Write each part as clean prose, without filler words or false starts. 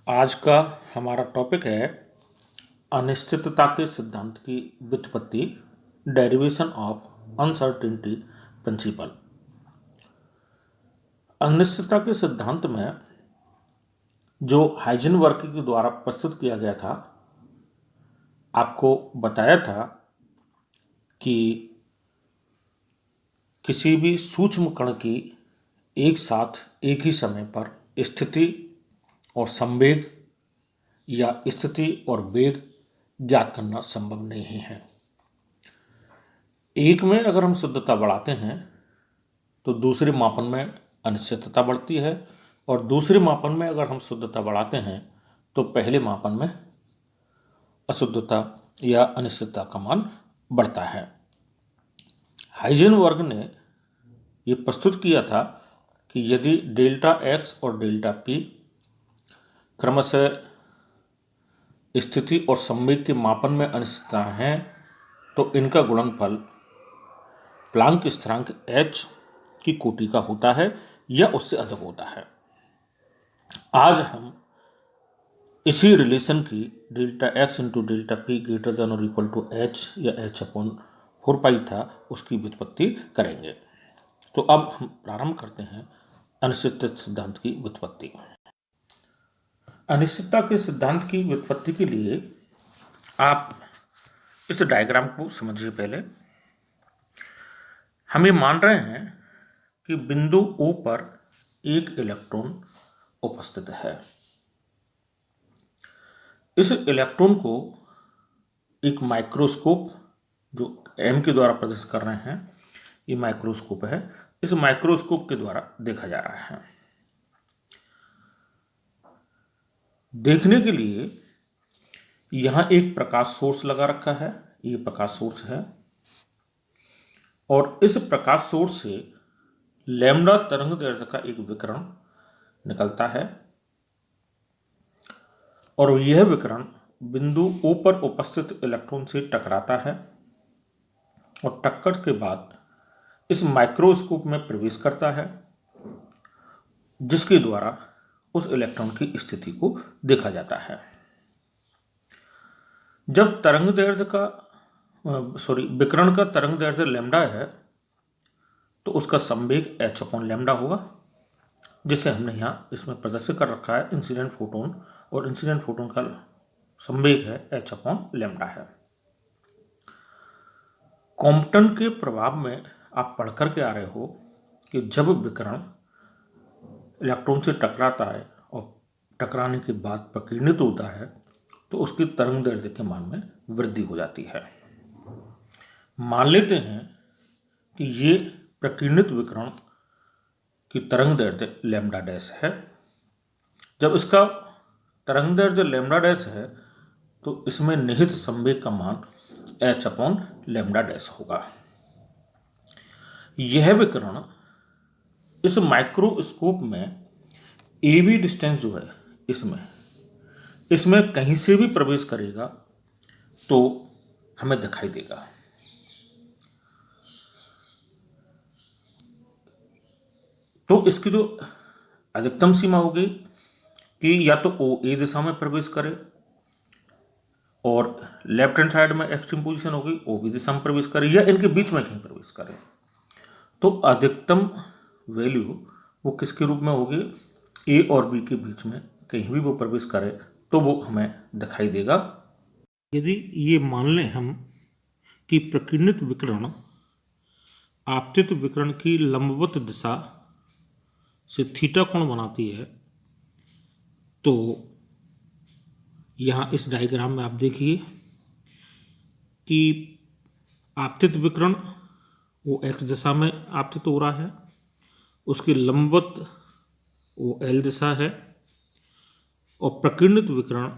आज का हमारा टॉपिक है अनिश्चितता के सिद्धांत की व्युत्पत्ति, डेरिवेशन ऑफ अनसर्टेनिटी प्रिंसिपल। अनिश्चितता के सिद्धांत में जो हाइजेनबर्ग के द्वारा प्रस्तुत किया गया था, आपको बताया था कि किसी भी सूक्ष्म कण की एक साथ एक ही समय पर स्थिति और संवेग या स्थिति और वेग ज्ञात करना संभव नहीं है। एक में अगर हम शुद्धता बढ़ाते हैं तो दूसरे मापन में अनिश्चितता बढ़ती है, और दूसरे मापन में अगर हम शुद्धता बढ़ाते हैं तो पहले मापन में अशुद्धता या अनिश्चितता का मान बढ़ता है। हाइजेनबर्ग ने यह प्रस्तुत किया था कि यदि डेल्टा एक्स और डेल्टा पी क्रमशः स्थिति और संवेग के मापन में अनिश्चितता है तो इनका गुणनफल प्लांक स्थिरांक h की कोटि का होता है या उससे अधिक होता है। आज हम इसी रिलेशन की delta x into delta P greater than और इक्वल टू h या h अपॉन 4 था, उसकी व्युत्पत्ति करेंगे। तो अब हम प्रारंभ करते हैं अनिश्चितता सिद्धांत की व्युत्पत्ति। अनिश्चितता के सिद्धांत की व्युत्पत्ति के लिए आप इस डायग्राम को समझिए। पहले हम ये मान रहे हैं कि बिंदु O पर एक इलेक्ट्रॉन उपस्थित है। इस इलेक्ट्रॉन को एक माइक्रोस्कोप जो M के द्वारा प्रदर्शित कर रहे हैं, ये माइक्रोस्कोप है, इस माइक्रोस्कोप के द्वारा देखा जा रहा है। देखने के लिए यहां एक प्रकाश सोर्स लगा रखा है, ये प्रकाश सोर्स है, और इस प्रकाश सोर्स से लैम्डा तरंग दैर्ध्य का एक विकिरण निकलता है, और यह विकिरण बिंदु O पर उपस्थित इलेक्ट्रॉन से टकराता है और टक्कर के बाद इस माइक्रोस्कोप में प्रवेश करता है, जिसके द्वारा उस इलेक्ट्रॉन की स्थिति को देखा जाता है। जब तरंग दैर्ध्य का विकिरण का तरंग दैर्ध्य लैम्डा है तो उसका संवेग h अपॉन लैम्डा होगा, जिसे हमने यहाँ इसमें प्रदर्शित कर रखा है इंसिडेंट फोटोन, और इंसिडेंट फोटोन का संवेग है h अपॉन लैम्डा है। कॉम्पटन के प्रभाव में आप पढ़ करके आ रहे हो कि जब विकिरण इलेक्ट्रॉन से टकराता है और टकराने के बाद प्रकीर्णित होता है तो उसकी तरंग दैर्ध्य के मान में वृद्धि हो जाती है। मान लेते हैं कि ये प्रकीर्णित विकिरण की तरंग दैर्ध्य लैम्डा डैश है। जब इसका तरंग दैर्ध्य लैम्डा डैश है तो इसमें निहित संवेग का मान h अपॉन लैम्डा डैश होगा। यह विकिरण इस माइक्रोस्कोप में AB डिस्टेंस जो है इसमें कहीं से भी प्रवेश करेगा तो हमें दिखाई देगा। तो इसकी जो अधिकतम सीमा होगी कि या तो OA दिशा में प्रवेश करे, और लेफ्ट हैंड साइड में एक्सट्रीम पोजीशन होगी OB दिशा में प्रवेश करे, या इनके बीच में कहीं प्रवेश करे। तो अधिकतम वैल्यू वो किसके रूप में होगी? A और B के बीच में कहीं भी वो प्रवेश करे तो वो हमें दिखाई देगा। यदि ये मान लें हम कि प्रकीर्णित विकिरण आपतित विकिरण की लंबवत दिशा से थीटा कोण बनाती है, तो यहाँ इस डायग्राम में आप देखिए कि आपतित विकिरण वो x दिशा में आपतित हो रहा है, उसकी लंबवत वो L दिशा है, और प्रकीर्णित विकिरण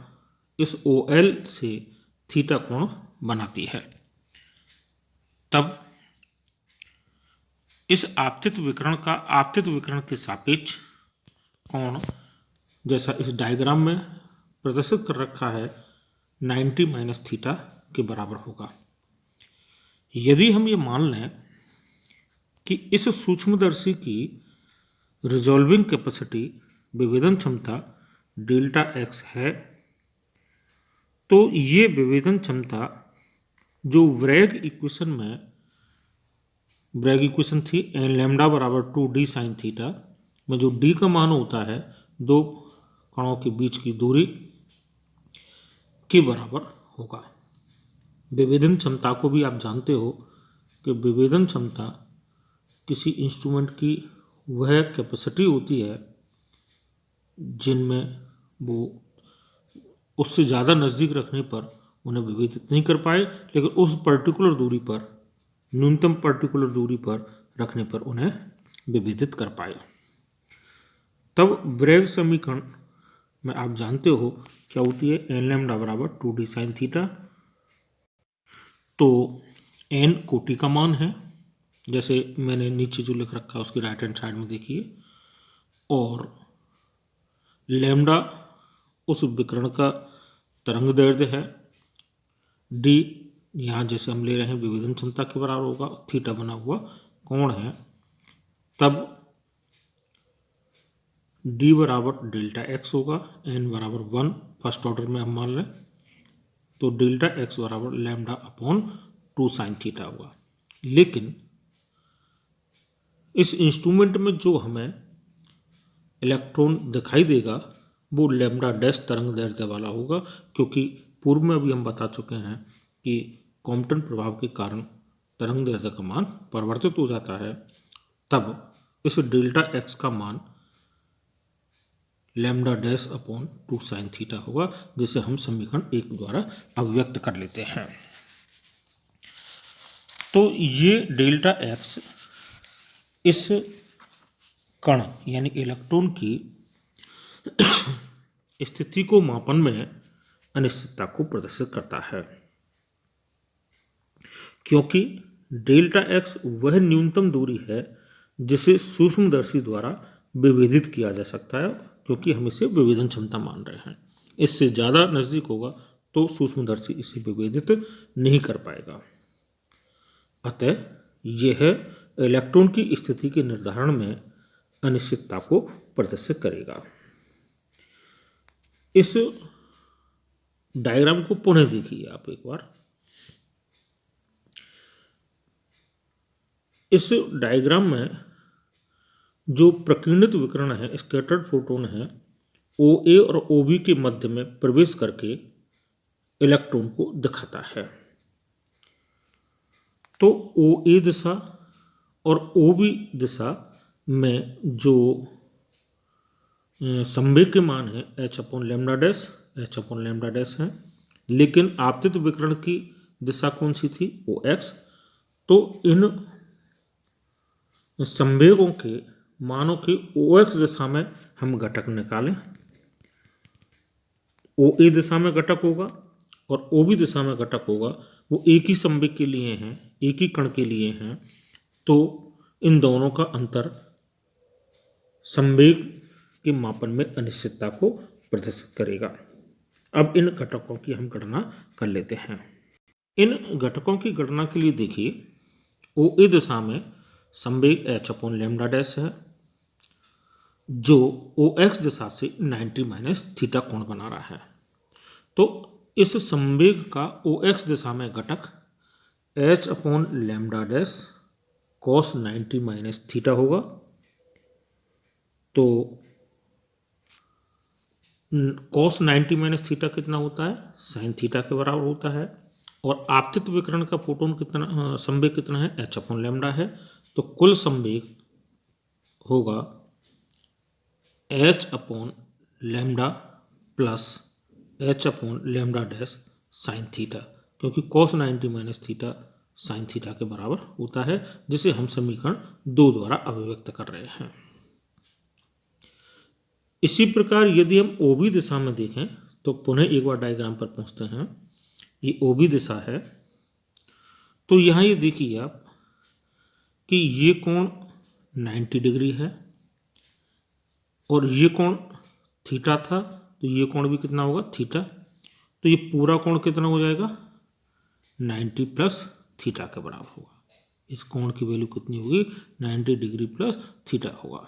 इस OL से थीटा कोण बनाती है। तब इस आपतित विकिरण के सापेक्ष कोण, जैसा इस डायग्राम में प्रदर्शित कर रखा है, 90 माइनस थीटा के बराबर होगा। यदि हम ये मान लें कि इस सूक्ष्मदर्शी की रिजॉल्विंग कैपेसिटी, विभेदन क्षमता डेल्टा एक्स है, तो ये विभेदन क्षमता जो ब्रैग इक्वेशन थी एन लैम्डा बराबर 2d साइन थीटा में जो d का मान होता है दो कणों के बीच की दूरी के बराबर होगा। विभेदन क्षमता को भी आप जानते हो कि विभेदन क्षमता किसी इंस्ट्रूमेंट की वह कैपेसिटी होती है जिनमें वो उससे ज़्यादा नज़दीक रखने पर उन्हें विभेदित नहीं कर पाए, लेकिन उस पर्टिकुलर दूरी पर, न्यूनतम पर्टिकुलर दूरी पर रखने पर उन्हें विभेदित कर पाए। तब ब्रैग समीकरण में आप जानते हो क्या होती है, एन लैम्डा बराबर 2d साइन थीटा। तो एन कोटि का मान है, जैसे मैंने नीचे जो लिख रखा है उसकी राइट हैंड साइड में देखिए, और लैम्डा उस विकर्ण का तरंग दैर्ध्य है, डी यहाँ जैसे हम ले रहे हैं विभेदन क्षमता के बराबर होगा, थीटा बना हुआ कोण है, तब डी बराबर डेल्टा एक्स होगा, एन बराबर 1 फर्स्ट ऑर्डर में हम मान लें, तो डेल्टा एक्स बराबर लैम्डा अपॉन 2 साइन थीटा होगा। लेकिन इस इंस्ट्रूमेंट में जो हमें इलेक्ट्रॉन दिखाई देगा वो लैम्डा डैश तरंग दैर्ध्य वाला होगा, क्योंकि पूर्व में अभी हम बता चुके हैं कि कॉम्पटन प्रभाव के कारण तरंग दैर्ध्य का मान परिवर्तित हो जाता है। तब इस डेल्टा एक्स का मान lambda dash upon 2 sine theta होगा, जिसे हम समीकरण 1 द्वारा अभिव्यक्त कर लेते हैं। तो ये डेल्टा एक्स इस कण यानी इलेक्ट्रॉन की स्थिति को मापन में अनिश्चितता को प्रदर्शित करता है, क्योंकि डेल्टा एक्स वह न्यूनतम दूरी है जिसे सूक्ष्मदर्शी द्वारा विभेदित किया जा सकता है, क्योंकि हम इसे विभेदन क्षमता मान रहे हैं। इससे ज़्यादा नज़दीक होगा तो सूक्ष्मदर्शी इसे विभेदित नहीं कर पाएगा। अतः यह इलेक्ट्रॉन की स्थिति के निर्धारण में अनिश्चितता को प्रदर्शित करेगा। इस डायग्राम को पुनः देखिए आप एक बार। इस डायग्राम में जो प्रकीर्णित विकिरण है, स्कैटर्ड फोटोन है, OA और OB के मध्य में प्रवेश करके इलेक्ट्रॉन को दिखाता है। तो OA दिशा और OB दिशा में जो संवेग के मान है h अपॉन लैम्डा डैश है, लेकिन आपतित विकिरण की दिशा कौन सी थी, OX। तो इन संवेगों के मानों की OX दिशा में हम घटक निकालें। OA दिशा में घटक होगा और OB दिशा में घटक होगा, वो एक ही संवेग के लिए हैं, एक ही कण के लिए हैं, तो इन दोनों का अंतर संवेग के मापन में अनिश्चितता को प्रदर्शित करेगा। अब इन घटकों की हम गणना कर लेते हैं। इन घटकों की गणना के लिए देखिए, OA दिशा में संवेग h अपॉन लैम्डा डैश है, जो OX दिशा से 90 माइनस थीटा कोण बना रहा है। तो इस संवेग का OX दिशा में घटक h upon lambda dash cos 90 minus theta होगा। तो कॉस 90 माइनस थीटा कितना होता है, साइन थीटा के बराबर होता है। और आपतित विकिरण का फोटोन कितना, संवेग कितना है, h अपॉन लैम्डा है। तो कुल संवेग होगा h upon lambda plus h upon lambda dash sine theta, क्योंकि cos 90 minus theta sine theta के बराबर होता है, जिसे हम समीकरण 2 द्वारा अभिव्यक्त कर रहे हैं। इसी प्रकार यदि हम OB दिशा में देखें तो पुनः एक बार डायग्राम पर पहुंचते हैं। ये OB दिशा है, तो यहाँ ये देखिए आप कि ये कोण 90 डिग्री है और ये कोण थीटा था, तो ये कोण भी कितना होगा, थीटा। तो ये पूरा कोण कितना हो जाएगा, 90 प्लस थीटा के बराबर होगा। इस कोण की वैल्यू कितनी होगी, 90 डिग्री प्लस थीटा होगा।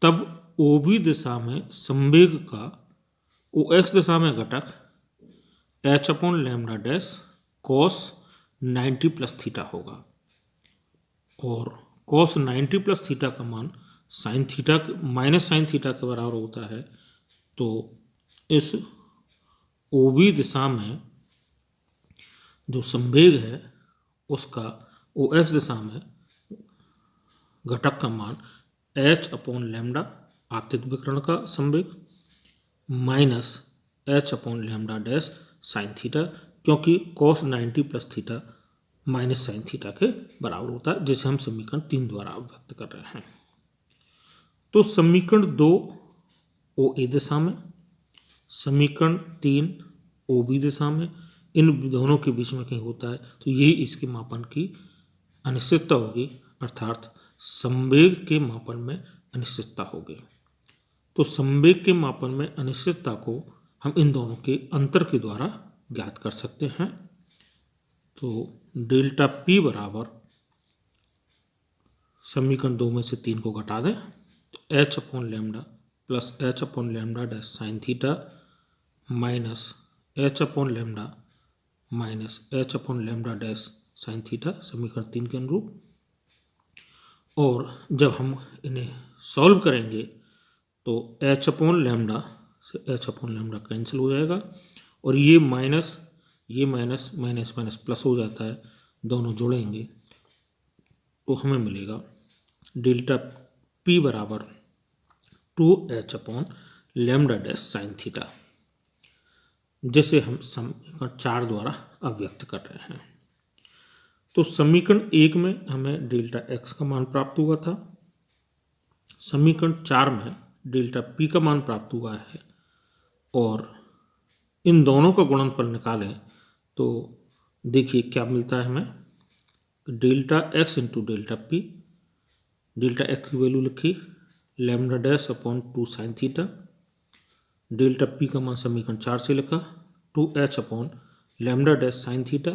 तब OB दिशा में संवेग का OX दिशा में घटक h/λ' cos 90 + थीटा होगा, और cos 90 + थीटा का मान sine theta minus sign theta के बराबर होता है। तो इस OB दिशा में जो संवेग है उसका OX दिशा में घटक का मान h/λ आपतित विकिरण का संवेग माइनस h/λ' साइन थीटा, क्योंकि cos 90 + theta minus sign theta के बराबर होता है, जिसे हम समीकरण 3 द्वारा व्यक्त कर रहे हैं। तो समीकरण 2 OA दिशा में, समीकरण 3 OB दिशा में, इन दोनों के बीच में कहीं होता है तो यही इसके मापन की अनिश्चितता होगी, अर्थात संवेग के मापन में अनिश्चितता होगी। तो संवेग के मापन में अनिश्चितता को हम इन दोनों के अंतर के द्वारा ज्ञात कर सकते हैं। तो डेल्टा P बराबर, समीकरण 2 में से 3 को घटा दें तो h/λ plus h/λ' sine theta minus h/λ minus h/λ' sine theta, समीकरण 3 के अनुरूप। और जब हम इन्हें सॉल्व करेंगे तो h/λ से h/λ कैंसिल हो जाएगा, और ये माइनस माइनस प्लस हो जाता है, दोनों जोड़ेंगे तो हमें मिलेगा डेल्टा P बराबर 2h/λ' साइन थीटा, जिसे हम समीकरण 4 द्वारा अभिव्यक्त कर रहे हैं। तो समीकरण 1 में हमें डेल्टा x का मान प्राप्त हुआ था, समीकरण 4 में डेल्टा P का मान प्राप्त हुआ है, और इन दोनों का गुणनफल निकालें तो देखिए क्या मिलता है हमें। Delta x into delta P, delta x की वैल्यू लिखी λ'/2 साइन थीटा, डेल्टा P का मान समीकरण 4 से लिखा 2h/λ' साइन थीटा।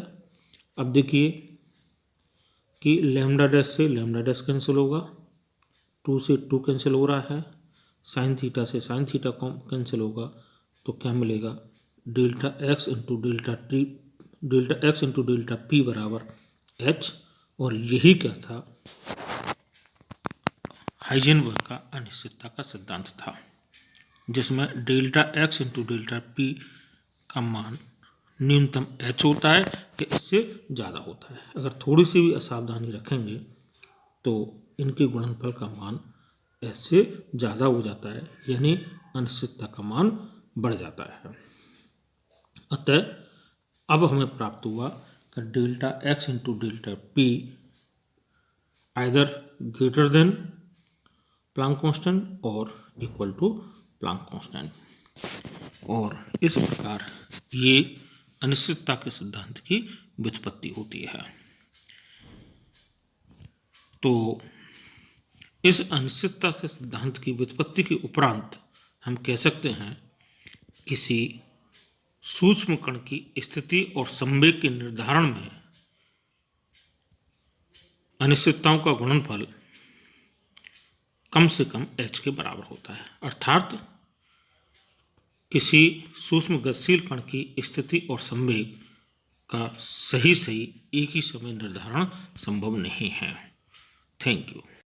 अब देखिए कि λ' से λ' कैंसिल होगा, 2 से 2 कैंसिल हो रहा है, साइन थीटा से साइन थीटा कैंसिल होगा, तो क्या मिलेगा delta x into delta P बराबर h, और यही क्या था, हाइजेनबर्ग का अनिश्चितता का सिद्धांत था, जिसमें delta x into delta P का मान न्यूनतम h होता है कि इससे ज़्यादा होता है। अगर थोड़ी सी भी असावधानी रखेंगे तो इनके गुणनफल का मान h से ज़्यादा हो जाता है, यानी अनिश्चितता का मान बढ़ जाता है। अतः अब हमें प्राप्त हुआ कि delta x into delta P either greater than Planck constant और इक्वल टू प्लांक कांस्टेंट, और इस प्रकार ये अनिश्चितता के सिद्धांत की व्युत्पत्ति होती है। तो इस अनिश्चितता के सिद्धांत की व्युत्पत्ति के उपरांत हम कह सकते हैं किसी सूक्ष्म कण की स्थिति और संवेग के निर्धारण में अनिश्चितताओं का गुणनफल कम से कम h के बराबर होता है, अर्थात किसी सूक्ष्म गतिशील कण की स्थिति और संवेग का सही एक ही समय निर्धारण संभव नहीं है। Thank you.